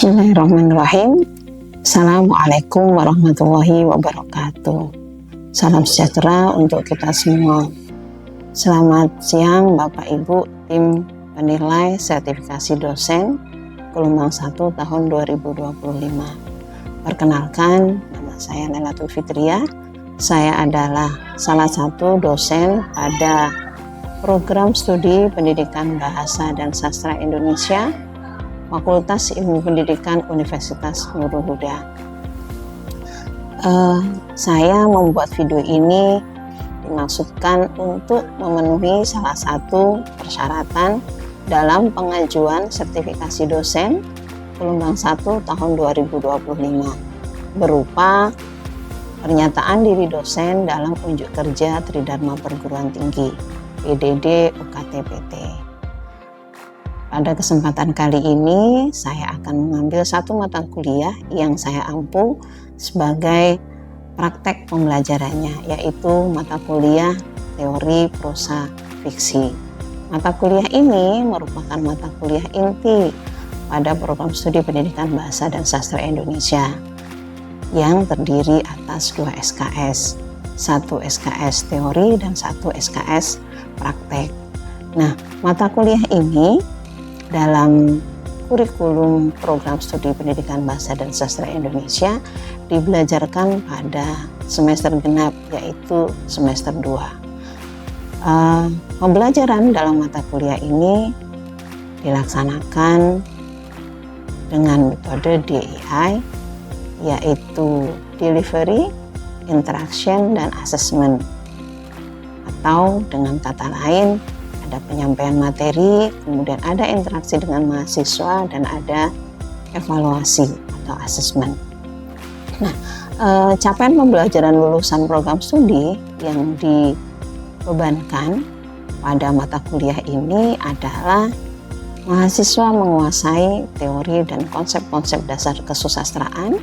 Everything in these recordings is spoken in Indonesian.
Bismillahirrahmanirrahim. Assalamualaikum warahmatullahi wabarakatuh. Salam sejahtera untuk kita semua. Selamat siang Bapak Ibu tim penilai sertifikasi dosen gelombang 1 tahun 2025. Perkenalkan, nama saya Nailatul Fitriah. Saya adalah salah satu dosen pada program studi pendidikan bahasa dan sastra Indonesia Fakultas Ilmu Pendidikan Universitas Nurul Huda. Saya membuat video ini dimaksudkan untuk memenuhi salah satu persyaratan dalam pengajuan sertifikasi dosen gelombang 1 tahun 2025 berupa pernyataan diri dosen dalam unjuk kerja Tridharma Perguruan Tinggi PDD UKT-PT. Pada kesempatan kali ini, saya akan mengambil satu mata kuliah yang saya ampu sebagai praktek pembelajarannya, yaitu mata kuliah teori prosa fiksi. Mata kuliah ini merupakan mata kuliah inti pada program studi pendidikan bahasa dan sastra Indonesia yang terdiri atas 2 SKS, 1 SKS teori dan 1 SKS praktek. Nah, mata kuliah ini dalam kurikulum program studi pendidikan bahasa dan sastra Indonesia dibelajarkan pada semester genap, yaitu semester 2. Pembelajaran dalam mata kuliah ini dilaksanakan dengan metode DEI, yaitu Delivery, Interaction, dan Assessment, atau dengan kata lain ada penyampaian materi, kemudian ada interaksi dengan mahasiswa, dan ada evaluasi atau asesmen. Nah, capaian pembelajaran lulusan program studi yang dibebankan pada mata kuliah ini adalah mahasiswa menguasai teori dan konsep-konsep dasar kesusastraan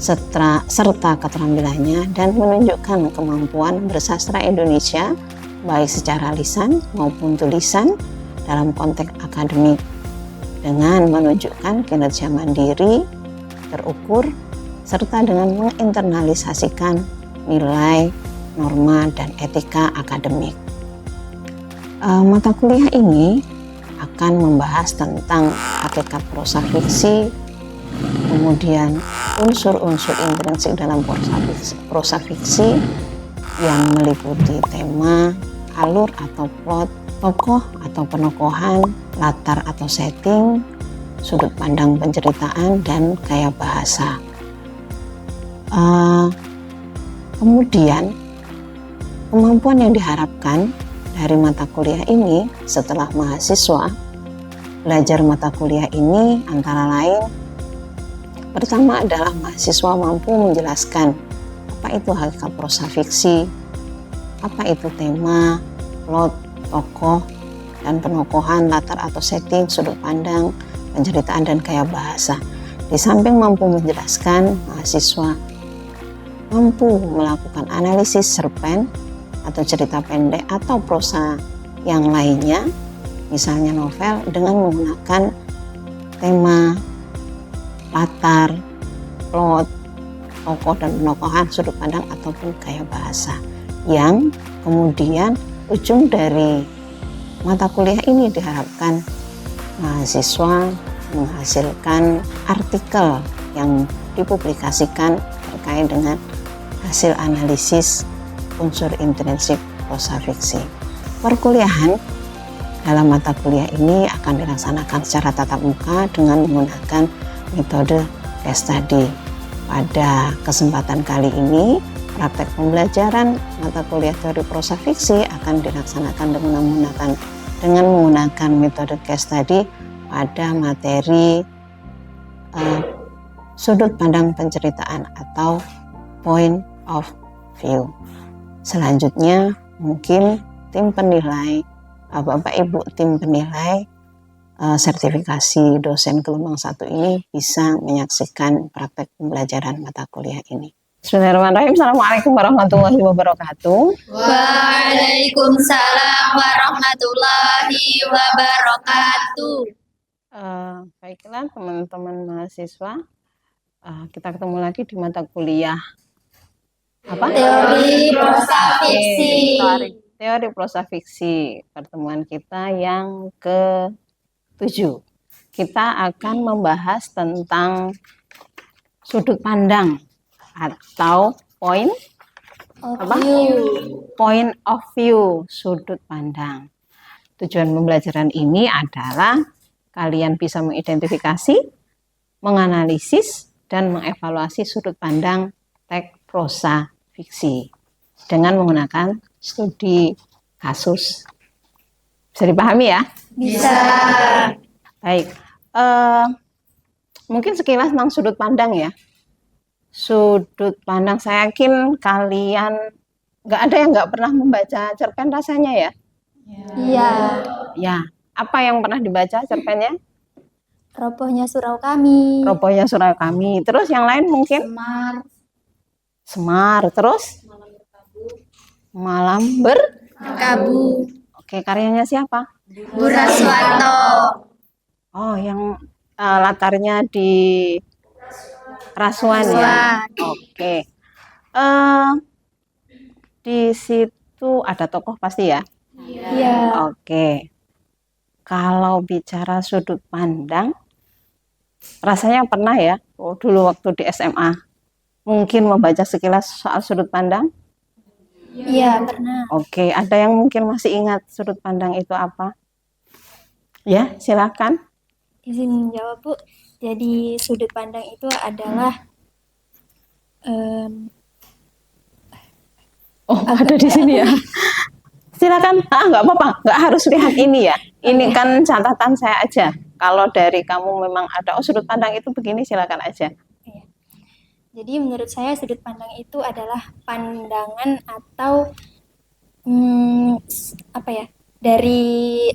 serta keterampilannya dan menunjukkan kemampuan bersastra Indonesia baik secara lisan maupun tulisan dalam konteks akademik dengan menunjukkan kinerja mandiri, terukur, serta dengan menginternalisasikan nilai, norma, dan etika akademik. Mata kuliah ini akan membahas tentang hakikat prosa fiksi, kemudian unsur-unsur intrinsik dalam prosa fiksi yang meliputi tema, alur atau plot, tokoh atau penokohan, latar atau setting, sudut pandang penceritaan, dan gaya bahasa. Kemudian, kemampuan yang diharapkan dari mata kuliah ini setelah mahasiswa belajar mata kuliah ini antara lain, pertama adalah mahasiswa mampu menjelaskan apa itu hakikat prosa fiksi, apa itu tema, plot, tokoh, dan penokohan, latar atau setting, sudut pandang, penceritaan, dan gaya bahasa. Di samping mampu menjelaskan, mahasiswa mampu melakukan analisis cerpen atau cerita pendek atau prosa yang lainnya, misalnya novel, dengan menggunakan tema, latar, plot, tokoh dan penokohan, sudut pandang, ataupun gaya bahasa, yang kemudian ujung dari mata kuliah ini diharapkan mahasiswa menghasilkan artikel yang dipublikasikan terkait dengan hasil analisis unsur intrinsik prosa fiksi. Perkuliahan dalam mata kuliah ini akan dilaksanakan secara tatap muka dengan menggunakan metode case study. Pada kesempatan kali ini, praktek pembelajaran mata kuliah teori prosa fiksi akan dilaksanakan dengan menggunakan metode case study pada materi sudut pandang penceritaan atau point of view. Selanjutnya, mungkin tim penilai, Bapak Ibu tim penilai sertifikasi dosen gelombang 1 ini bisa menyaksikan praktek pembelajaran mata kuliah ini. Bismillahirrahmanirrahim. Assalamualaikum warahmatullahi wabarakatuh. Waalaikumsalam warahmatullahi wabarakatuh. Baiklah teman-teman mahasiswa, kita ketemu lagi di mata kuliah apa? Teori prosa fiksi. Teori prosa fiksi. Pertemuan kita yang ke-7. Kita akan membahas tentang sudut pandang atau point of view, sudut pandang. Tujuan pembelajaran ini adalah kalian bisa mengidentifikasi, menganalisis, dan mengevaluasi sudut pandang teks prosa fiksi dengan menggunakan studi kasus. Bisa dipahami ya? Bisa. Baik. Mungkin sekilas tentang sudut pandang ya. Sudut pandang, saya yakin kalian nggak ada yang nggak pernah membaca cerpen rasanya ya? Iya. Ya. Apa yang pernah dibaca cerpennya? Robohnya surau kami. Robohnya surau kami. Terus yang lain mungkin? Semar. Terus? Malam Berkabut. Oke, karyanya siapa? Buraswanto. Oh, yang latarnya di Rasuan ya. Oke. Di situ ada tokoh pasti ya? Iya. Oke. Kalau bicara sudut pandang, rasanya pernah ya, dulu waktu di SMA, mungkin membaca sekilas soal sudut pandang? Iya, pernah. Oke, ada yang mungkin masih ingat sudut pandang itu apa? Ya, silakan. Izin jawab, Bu. Jadi sudut pandang itu adalah ada di sini ya. Silakan. Nggak apa-apa, nggak harus lihat ini ya. Ini kan catatan saya aja. Kalau dari kamu memang ada sudut pandang itu begini, silakan aja. Jadi menurut saya sudut pandang itu adalah pandangan atau dari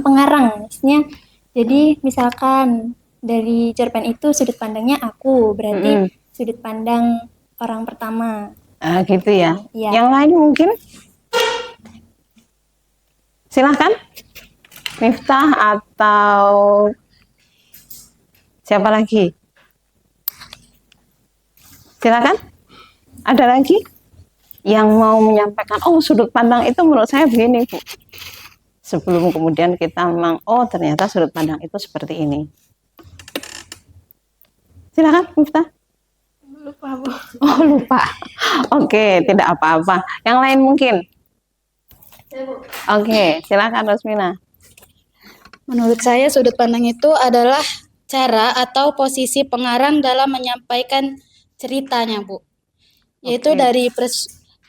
pengarang, maksudnya. Jadi misalkan dari cerpen itu sudut pandangnya aku, berarti sudut pandang orang pertama. Gitu ya. Ya. Yang lain mungkin? Silahkan. Miftah atau siapa lagi? Silakan. Ada lagi yang mau menyampaikan, sudut pandang itu menurut saya begini, Bu. Sebelum kemudian kita memang, ternyata sudut pandang itu seperti ini. Silakan, Miftah. Lupa, Bu. Lupa. Oke, tidak apa-apa. Yang lain mungkin? Oke, silakan Rosmina. Menurut saya sudut pandang itu adalah cara atau posisi pengarang dalam menyampaikan ceritanya, Bu. Yaitu dari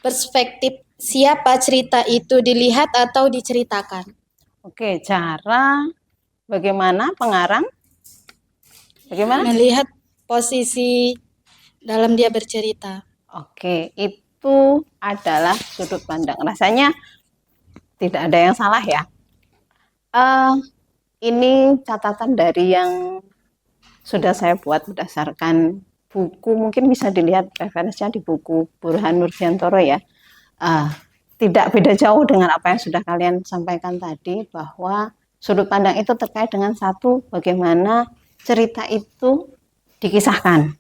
perspektif siapa cerita itu dilihat atau diceritakan. Oke, cara bagaimana pengarang? Bagaimana? Melihat posisi dalam dia bercerita. Oke, itu adalah sudut pandang. Rasanya tidak ada yang salah ya. Ini catatan dari yang sudah saya buat berdasarkan buku, mungkin bisa dilihat referensinya di buku Burhan Nurdiantoro ya. Tidak beda jauh dengan apa yang sudah kalian sampaikan tadi, bahwa sudut pandang itu terkait dengan satu, bagaimana cerita itu dikisahkan.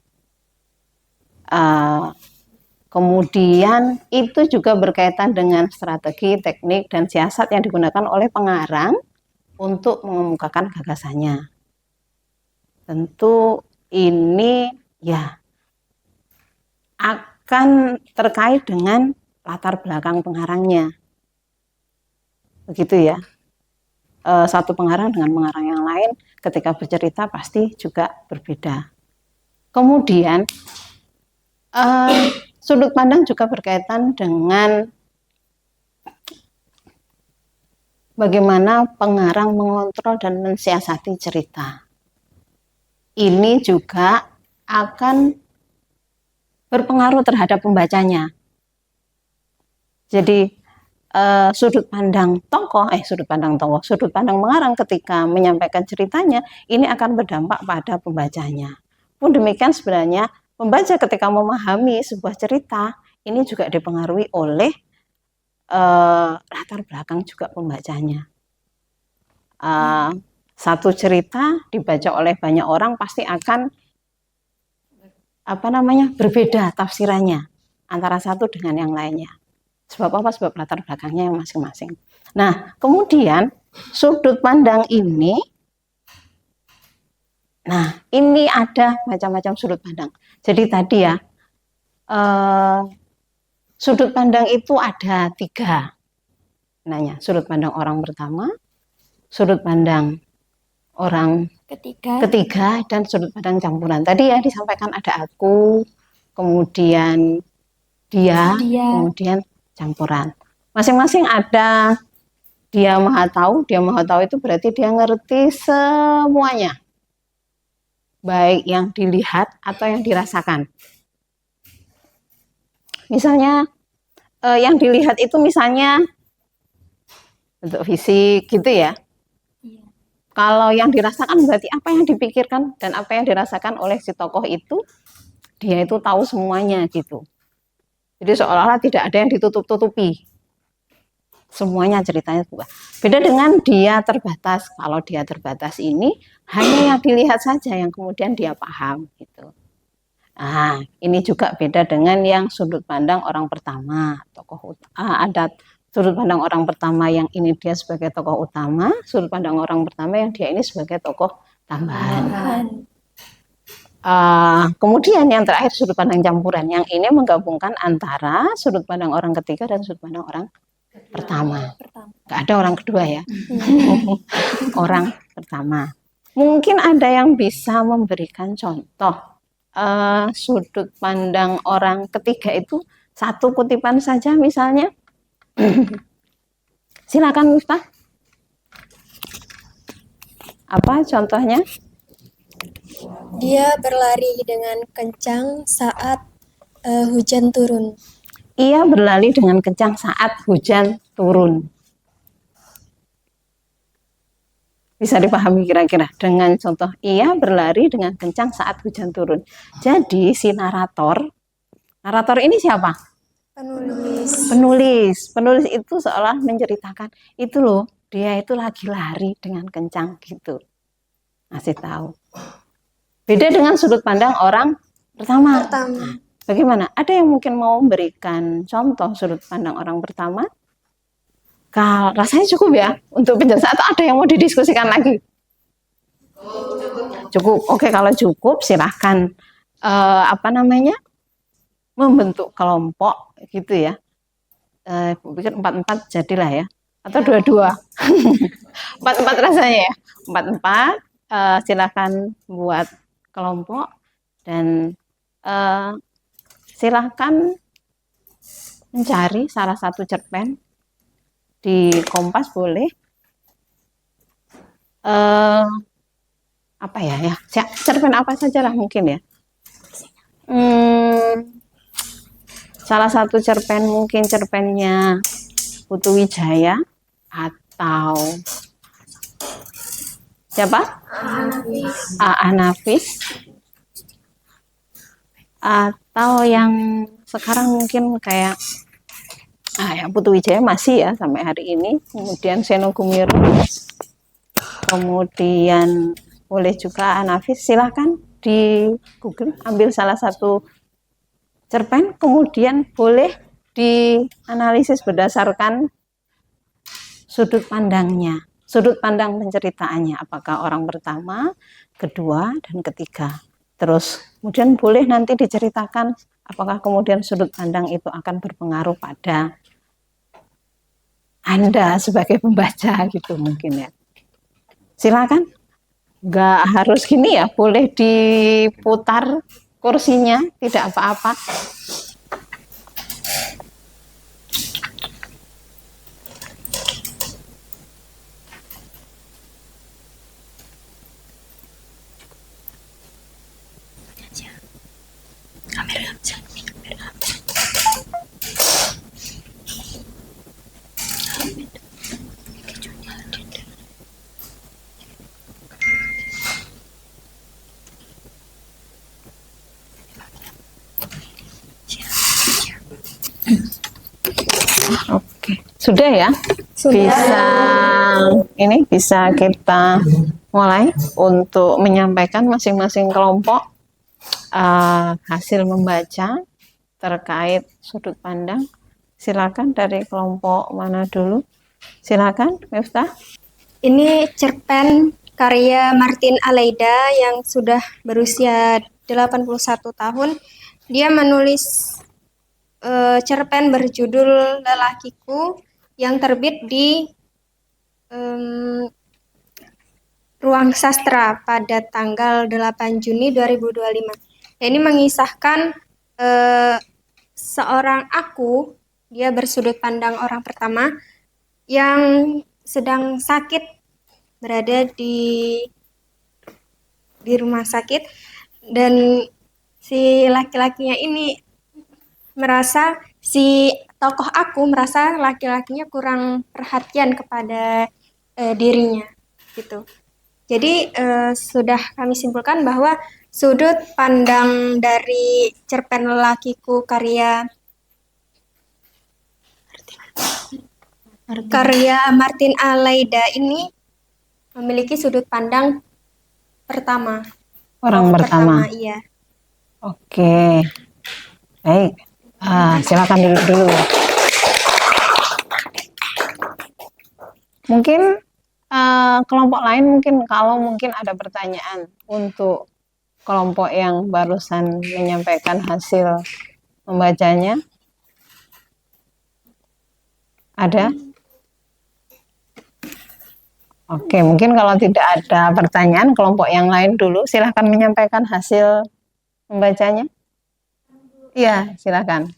Kemudian itu juga berkaitan dengan strategi, teknik, dan siasat yang digunakan oleh pengarang untuk mengemukakan gagasannya. Tentu ini ya akan terkait dengan latar belakang pengarangnya. Begitu ya. Satu pengarang dengan pengarang yang lain ketika bercerita pasti juga berbeda. Kemudian sudut pandang juga berkaitan dengan bagaimana pengarang mengontrol dan mensiasati cerita. Ini juga akan berpengaruh terhadap pembacanya. Jadi sudut pandang pengarang ketika menyampaikan ceritanya ini akan berdampak pada pembacanya. Pun demikian sebenarnya pembaca ketika memahami sebuah cerita ini juga dipengaruhi oleh latar belakang juga pembacanya. satu cerita dibaca oleh banyak orang pasti akan berbeda tafsirannya antara satu dengan yang lainnya. Sebab apa? Sebab latar belakangnya yang masing-masing. Nah, kemudian sudut pandang ini, ini ada macam-macam sudut pandang. Jadi tadi ya, sudut pandang itu ada 3. Sudut pandang orang pertama, sudut pandang orang ketiga, dan sudut pandang campuran. Tadi ya disampaikan ada aku, kemudian dia. Kemudian campuran. Masing-masing ada dia maha tahu. Dia maha tahu itu berarti dia ngerti semuanya. Baik yang dilihat atau yang dirasakan. Misalnya yang dilihat itu misalnya bentuk fisik gitu ya. Kalau yang dirasakan berarti apa yang dipikirkan dan apa yang dirasakan oleh si tokoh itu, dia itu tahu semuanya gitu. Jadi seolah-olah tidak ada yang ditutup-tutupi. Semuanya ceritanya buka. Beda dengan dia terbatas. Kalau dia terbatas ini hanya yang dilihat saja yang kemudian dia paham gitu. Nah, ini juga beda dengan yang sudut pandang orang pertama, tokoh ada sudut pandang orang pertama yang ini dia sebagai tokoh utama, sudut pandang orang pertama yang dia ini sebagai tokoh tambahan. Kemudian yang terakhir sudut pandang campuran, yang ini menggabungkan antara sudut pandang orang ketiga dan sudut pandang orang pertama. Gak ada orang kedua ya. Orang pertama. Mungkin ada yang bisa memberikan contoh sudut pandang orang ketiga itu satu kutipan saja misalnya. Silakan Miftah. Apa contohnya? Dia berlari dengan kencang saat hujan turun. Ia berlari dengan kencang saat hujan turun. Bisa dipahami kira-kira dengan contoh ia berlari dengan kencang saat hujan turun. Jadi si narator ini siapa? Penulis itu seolah menceritakan itu loh, dia itu lagi lari dengan kencang gitu. Ngasih tahu. Beda dengan sudut pandang orang pertama. Nah, bagaimana? Ada yang mungkin mau memberikan contoh sudut pandang orang pertama? Kalau rasanya cukup ya untuk penjelasan atau ada yang mau didiskusikan lagi? Cukup. Oke, kalau cukup silahkan membentuk kelompok gitu ya. Pikir 4-4 jadilah ya. Atau 2-2. 4-4 rasanya ya. 4-4 silahkan buat kelompok dan silahkan mencari salah satu cerpen di Kompas boleh. Cerpen apa saja lah mungkin ya. Salah satu cerpen mungkin cerpennya Putu Wijaya atau siapa? Nafis. Atau yang sekarang mungkin kayak Putu Wijaya masih ya sampai hari ini. Kemudian Seno Gumiro. Kemudian boleh juga Nafis, silahkan di Google ambil salah satu cerpen, kemudian boleh dianalisis berdasarkan sudut pandangnya, sudut pandang penceritaannya, apakah orang pertama, kedua, dan ketiga. Terus kemudian boleh nanti diceritakan apakah kemudian sudut pandang itu akan berpengaruh pada Anda sebagai pembaca gitu mungkin ya. Silakan, nggak harus gini ya, boleh diputar kursinya, tidak apa-apa. Oke, sudah ya? Sudah. Bisa ini bisa kita mulai untuk menyampaikan masing-masing kelompok hasil membaca terkait sudut pandang. Silakan dari kelompok mana dulu? Silakan, Miftah. Ini cerpen karya Martin Aleida yang sudah berusia 81 tahun. Dia menulis cerpen berjudul Lelakiku yang terbit di Ruang Sastra pada tanggal 8 Juni 2025. Ini mengisahkan seorang aku, dia bersudut pandang orang pertama yang sedang sakit, berada di rumah sakit, dan si laki-lakinya ini merasa, si tokoh aku merasa laki-lakinya kurang perhatian kepada dirinya gitu. Jadi sudah kami simpulkan bahwa sudut pandang dari cerpen Lelakiku karya Martin Aleida ini memiliki sudut pandang pertama. Orang pertama. Iya. Oke. Baik. Silakan duduk dulu. Mungkin kelompok lain kalau mungkin ada pertanyaan untuk kelompok yang barusan menyampaikan hasil membacanya. Ada? Oke, mungkin kalau tidak ada pertanyaan, kelompok yang lain dulu silahkan menyampaikan hasil membacanya. Iya, silakan.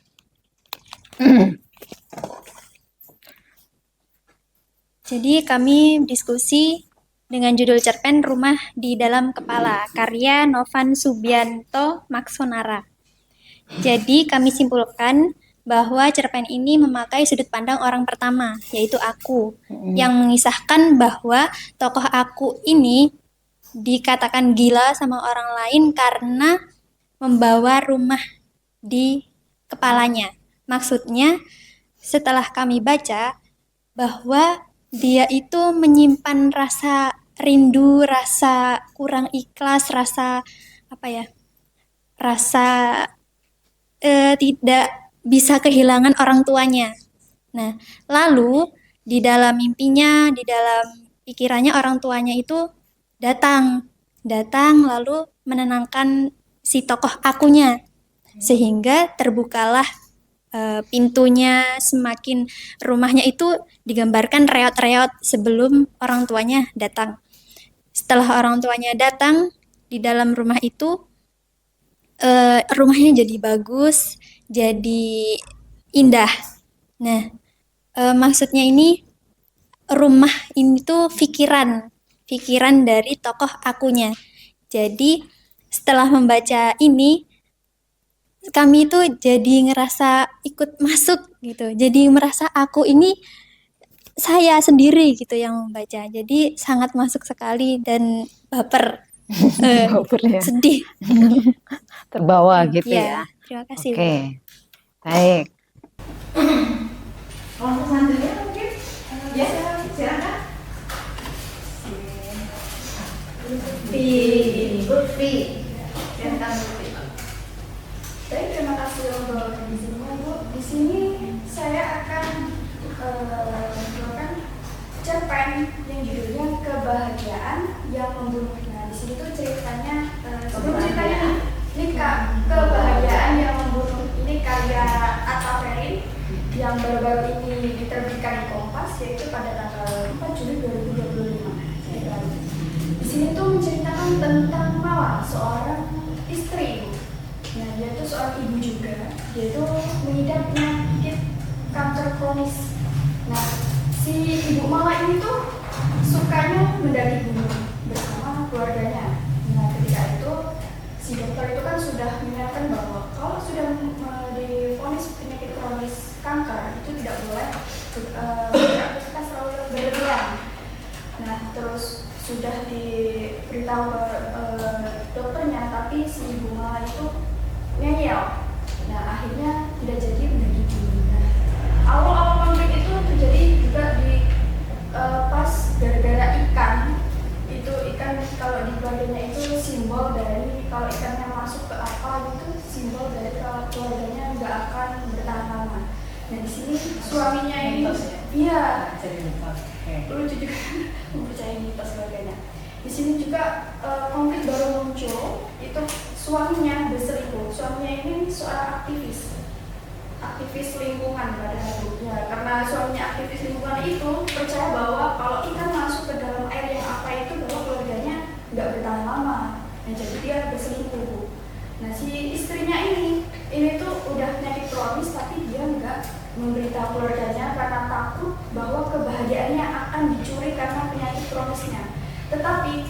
Jadi kami diskusi dengan judul cerpen Rumah di Dalam Kepala, karya Novan Subianto Maksonara. Jadi kami simpulkan bahwa cerpen ini memakai sudut pandang orang pertama, yaitu aku, yang mengisahkan bahwa tokoh aku ini dikatakan gila sama orang lain karena membawa rumah di kepalanya. Maksudnya, setelah kami baca bahwa dia itu menyimpan rasa rindu, rasa kurang ikhlas, rasa tidak bisa kehilangan orang tuanya. Nah, lalu di dalam mimpinya, di dalam pikirannya orang tuanya itu datang lalu menenangkan si tokoh akunya, sehingga terbukalah pintunya, semakin rumahnya itu digambarkan reot-reot sebelum orang tuanya datang. Setelah orang tuanya datang, di dalam rumah itu rumahnya jadi bagus, jadi indah. Nah, maksudnya ini rumah ini tuh pikiran dari tokoh akunya. Jadi setelah membaca ini, kami itu jadi ngerasa ikut masuk gitu. Jadi merasa aku ini saya sendiri gitu yang membaca. Jadi sangat masuk sekali dan baper. Baper ya. Sedih. Terbawa gitu ya. Terima kasih. Oke. Baik. Kelompok selanjutnya mungkin ya, silakan. Lutfi. Silakan Lutfi. Baik, terima kasih untuk di sini, Bu. Di sini saya akan membawakan cerpen yang judulnya Kebahagiaan yang Membunuh. Nah, di sini tuh ceritanya, sebelum ceritanya ini Kebahagiaan yang Membunuh ini karya Atta Ferin yang baru-baru ini diterbitkan di Kompas, yaitu pada tanggal 4 Juli 2025. Di sini tuh menceritakan tentang Mala, seorang istri. Nah, dia tuh seorang ibu juga. Dia tuh mengidap penyakit kanker kronis. Nah, si ibu Mala ini tuh sukanya mendaki gunung bersama keluarganya. Nah, ketika itu si dokter itu kan sudah menyatakan bahwa kalau sudah divonis penyakit kronis kanker itu tidak boleh beraktivitas terlalu berlebihan. Nah, terus sudah diberitahu dokternya, tapi si ibu Mala itu ngeyel. Nah, akhirnya tidak jadi mendaki gunung. Nah, awal-awal konflik itu terjadi juga di pas Nah di sini suaminya ini, iya, lucu juga mempercayai mitos keluarganya. Di sini juga konflik baru muncul, itu suaminya berselingkuh. Suaminya ini seorang aktivis lingkungan pada ya, karena suaminya aktivis lingkungan itu percaya bahwa kalau ikan masuk ke dalam air yang apa itu bahwa keluarganya nggak bertahan lama. Nah jadi dia berselingkuh. Nah si istrinya ini tuh udah penyakit kronis tapi dia nggak memberitahu keluarganya karena takut bahwa kebahagiaannya akan dicuri karena penyakit kronisnya. Tetapi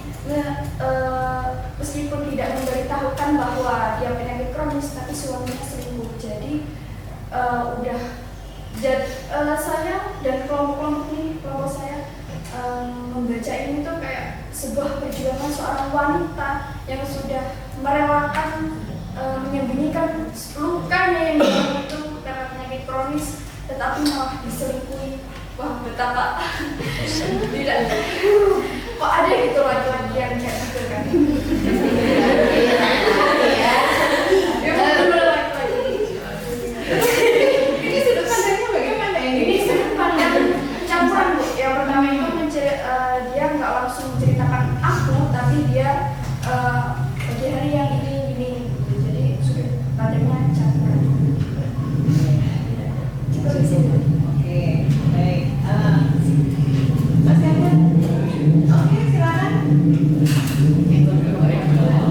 meskipun tidak memberitahukan bahwa dia penyakit kronis, tapi suaminya selingkuh. Jadi saya dan kelompok saya membaca ini tuh kayak sebuah perjuangan seorang wanita yang sudah merelakan menyembunyikan lukanya yang dalam itu karena penyakit kronis, tetapi malah diselingkuhi. Wah, betapa tidak. Kok ada gitu laki-laki yang kayak gitu kan? Ya betul laki-laki. Ini sudut pandangnya bagaimana ini? Ini sudut pandang campuran Bu. Yang pertama itu dia nggak langsung menceritakan aku, tapi dia pagi hari yang ini. Jadi sudut pandangnya campuran. Coba di sini. Oke, baik. Masih ada? Oke, silakan.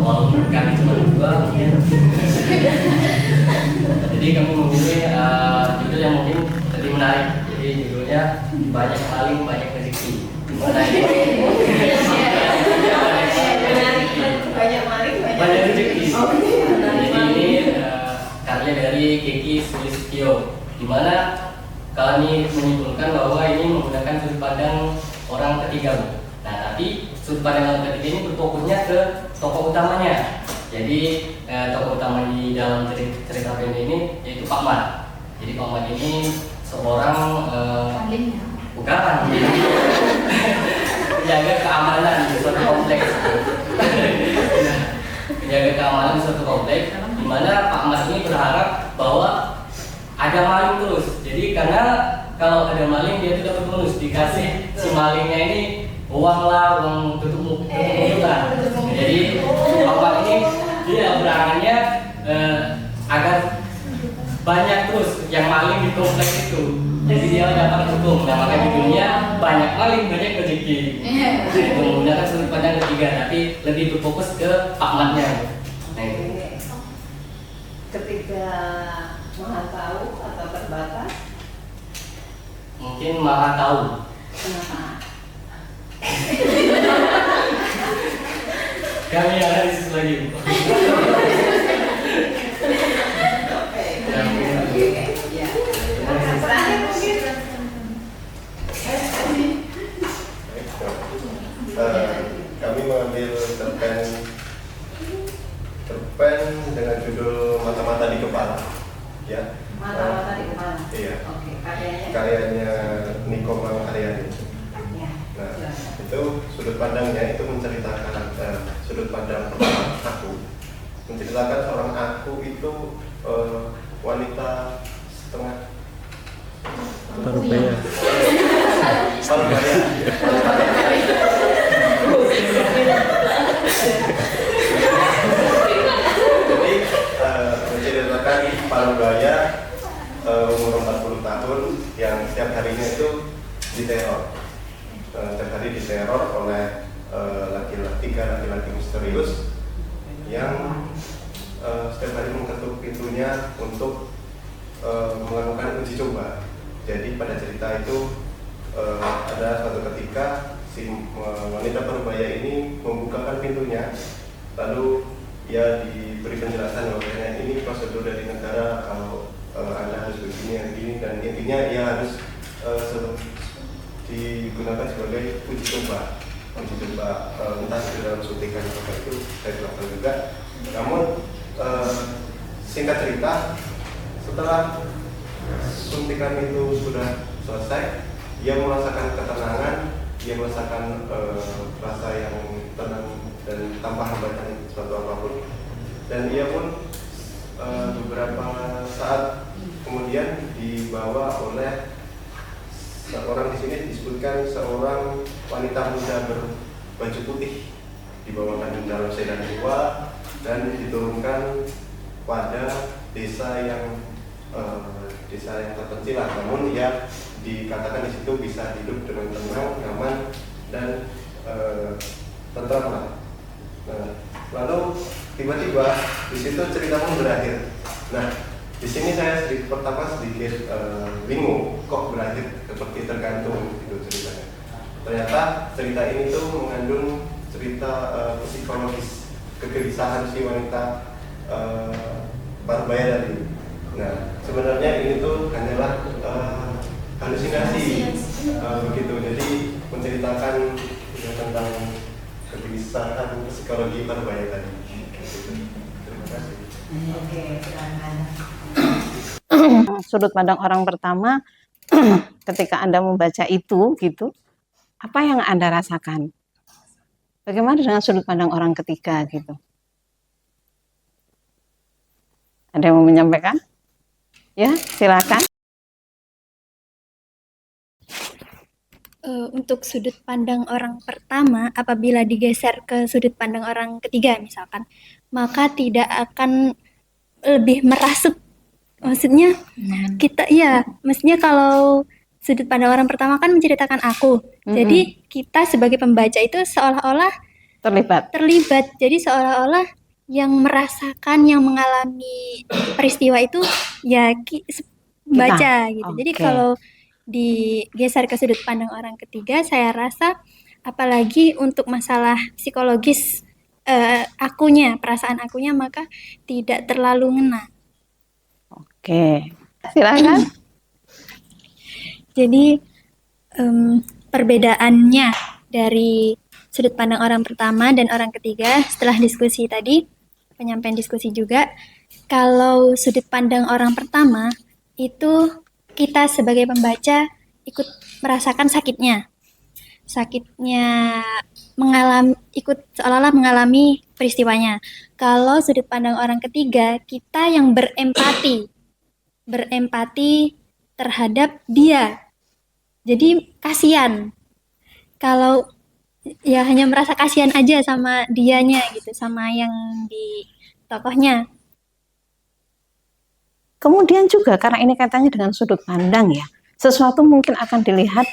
Walaupun kami cuma berdua, jadi kami memilih judul yang mungkin lebih menarik. Jadi judulnya banyak maling banyak rezeki. Dimana ini Banyak maling, banyak rezeki. Jadi ini karya dari Kiki Sulistyo. Dimana kami menyimpulkan bahwa ini menggunakan sudut pandang orang ketiga, Bu. Nah, tapi sudut pandang orang ketiga ini berfokusnya ke tokoh utamanya. Jadi tokoh utama di dalam cerita pendek ini yaitu Pak Mat. Jadi Pak Mat ini seorang bukan penjaga keamanan di suatu kompleks. Penjaga keamanan di suatu kompleks, di mana Pak Mat ini berharap bahwa ada maling terus. Jadi karena kalau ada maling dia itu dapat bonus, dikasih si malingnya ini uang lah, uang tutup mulut lah. Jadi Pak ini dia berangannya agar banyak terus yang maling di kompleks itu. Jadi dia dapat hukum. Nah makanya judulnya banyak maling banyak rezeki. Itu menggunakan sudut pandang ketiga, tapi lebih berfokus ke Pak Matnya. Nah itu. Ketika Maha tahu atau terbatas? Mungkin Maha tahu. Kenapa? Kami analisis lagi. Oke. Ya. Terakhir mungkin. Kami mengambil cerpen dengan judul Mata-mata di Kepala. Ya. Mata-mata di kepala. Iya. Oke. Karyanya Niko Mangkaryani. Ya. Nah, itu sudut pandangnya itu menceritakan sudut pandang pertama aku, menceritakan seorang aku itu wanita setengah Parubaya. Jadi menceritakan parubaya umur 40 tahun yang setiap harinya itu diteror. Setiap hari diteror oleh tiga laki-laki misterius yang setiap hari mengetuk pintunya untuk melakukan uji coba. Jadi pada cerita itu ada suatu ketika si wanita parubaya ini membukakan pintunya, lalu ia diberi penjelasan bahwa ini prosedur dari negara, kalau Anda harus begini dan intinya ia harus digunakan sebagai uji coba entah di dalam suntikan apa itu saya lakukan juga. Namun singkat cerita, setelah suntikan itu sudah selesai, ia merasakan ketenangan, ia merasakan rasa yang tenang dan tanpa hambatan suatu apapun, dan ia pun beberapa saat kemudian di dibawa oleh seorang, di sini disebutkan seorang wanita muda berbaju putih, dibawakan dalam sedan tua dan diturunkan pada desa yang terpencil lah. Namun ya dikatakan di situ bisa hidup dengan tenang, nyaman dan tentram lah. Lalu tiba-tiba di situ cerita pun berakhir. Nah, di sini saya pertama sedikit bingung kok berakhir seperti tergantung itu ceritanya. Ternyata cerita ini tuh mengandung cerita psikologis kegelisahan si wanita Parubaya tadi. Nah, sebenarnya ini tuh hanyalah halusinasi begitu. Jadi menceritakan tentang kegelisahan psikologi Parubaya tadi. Terima kasih. Oke, silakan. Sudut pandang orang pertama ketika Anda membaca itu gitu, apa yang Anda rasakan? Bagaimana dengan sudut pandang orang ketiga gitu? Ada yang mau menyampaikan? Ya, silakan. Untuk sudut pandang orang pertama, apabila digeser ke sudut pandang orang ketiga misalkan, maka tidak akan lebih merasuk. Maksudnya kita, ya, maksudnya kalau sudut pandang orang pertama kan menceritakan aku. Jadi kita sebagai pembaca itu seolah-olah terlibat. Jadi seolah-olah yang merasakan, yang mengalami peristiwa itu ya baca gitu. Jadi kalau digeser ke sudut pandang orang ketiga, saya rasa apalagi untuk masalah psikologis akunya, perasaan akunya, maka tidak terlalu ngena. Oke, silakan. Jadi perbedaannya dari sudut pandang orang pertama dan orang ketiga setelah diskusi tadi, penyampaian diskusi juga, kalau sudut pandang orang pertama itu kita sebagai pembaca ikut merasakan sakitnya, ikut seolah-olah mengalami peristiwanya. Kalau sudut pandang orang ketiga, kita yang berempati terhadap dia. Jadi kasihan. Kalau ya hanya merasa kasihan aja sama dianya gitu, sama yang di tokohnya. Kemudian juga karena ini katanya dengan sudut pandang ya, sesuatu mungkin akan dilihat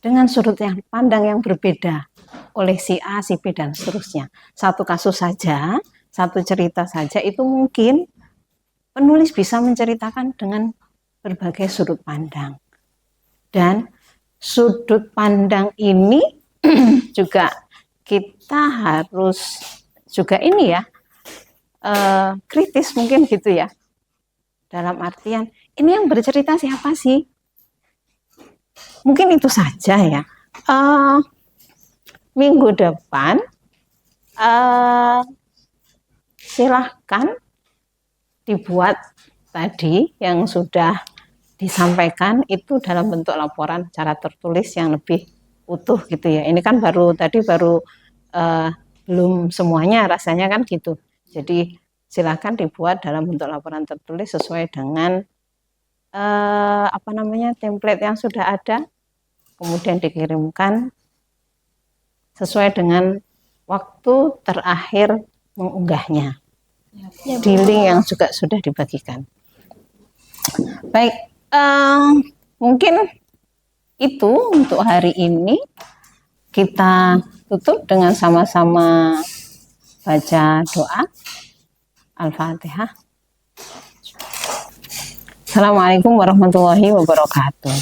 dengan sudut yang pandang yang berbeda oleh si A, si B, dan seterusnya. Satu kasus saja, satu cerita saja itu mungkin penulis bisa menceritakan dengan berbagai sudut pandang. Dan sudut pandang ini juga kita harus juga ini ya, kritis mungkin gitu ya. Dalam artian, ini yang bercerita siapa sih? Mungkin itu saja ya. Minggu depan, silahkan dibuat tadi yang sudah disampaikan itu dalam bentuk laporan secara tertulis yang lebih utuh gitu ya. Ini kan baru belum semuanya rasanya kan gitu. Jadi silakan dibuat dalam bentuk laporan tertulis sesuai dengan template yang sudah ada, kemudian dikirimkan sesuai dengan waktu terakhir mengunggahnya di link yang juga sudah dibagikan. Baik, mungkin itu untuk hari ini. Kita tutup dengan sama-sama baca doa Al-Fatihah. Assalamualaikum warahmatullahi wabarakatuh.